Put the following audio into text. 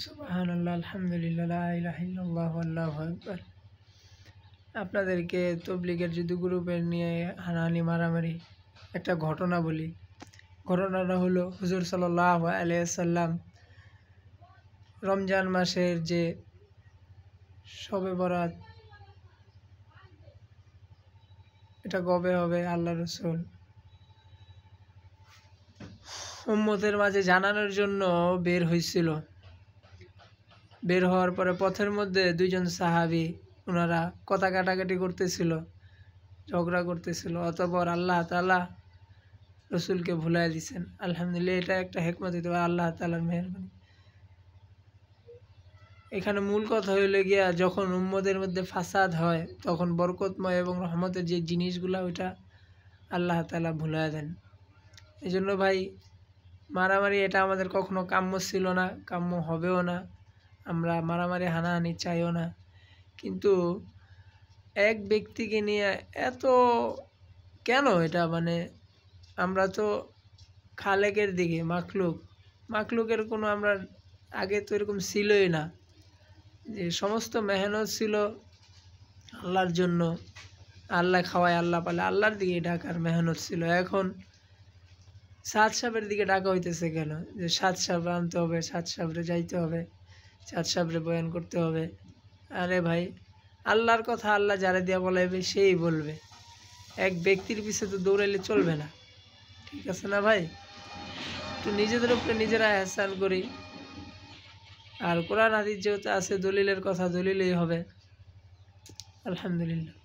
সুবহানাল্লাহ, আলহামদুলিল্লাহ, লা ইলাহা ইল্লাল্লাহ, আল্লাহু আকবার। আপনাদেরকে তবলিগের যুদ্ধ গ্রুপের নিয়ে হানাহানি মারামারি একটা ঘটনা বলি। ঘটনাটা হলো হুজুর সাল্লাল্লাহু আলাইহি ওয়াসাল্লাম রমজান মাসের যে শবে বরাত, এটা কবে হবে আল্লাহ রসুল উম্মতের মাঝে জানানোর জন্য বের হয়েছিল। বের হওয়ার পরে পথের মধ্যে দুইজন সাহাবী ওনারা কথা কাটাকাটি করতেছিল, ঝগড়া করতেছিল। অতঃপর আল্লাহ তাআলা রসুলকে ভুলাই দিয়েছেন। আলহামদুলিল্লাহ, এটা একটা হিকমত হইতে পারে আল্লাহ তাআলার মেহেরবানি। এখানে মূল কথা হইলে গিয়া যখন উম্মতের মধ্যে ফাসাদ হয় তখন বরকতময় এবং রহমতের যে জিনিসগুলা ওইটা আল্লাহ তাআলা ভুলাই দেন। এই জন্য ভাই, মারামারি এটা আমাদের কখনো কাম্য ছিল না, কাম্য হবেও না। আমরা মারামারি হানাহানি চাইও না। কিন্তু এক ব্যক্তিকে নিয়ে এত কেন এটা? মানে আমরা তো খালেকের দিকে মাখলুকের কোনো আমরা আগে তো এরকম ছিলই না। যে সমস্ত মেহনত ছিল আল্লাহর জন্য, আল্লাহ খাওয়ায় আল্লাহ পালে, আল্লাহর দিকে ডাকার মেহনত ছিল। এখন সাত সাহেবের দিকে ডাকা হইতেছে কেন? যে সাত সাহেব আনতে হবে, সাত সাহেবরে যাইতে হবে, সাত সাহেবরে বয়ান করতে হবে। আরে ভাই, আল্লাহর কথা আল্লাহ যারা দিয়া বলাইবে সেই বলবে। এক ব্যক্তির পিছে তো দৌড়াইলে চলবে না, ঠিক আছে না ভাই? একটু নিজেদের উপরে নিজেরা এহসান করি। আর কোরআন হাদিস যেহেতু আছে, দলিলের কথা দলিলেই হবে। আলহামদুলিল্লাহ।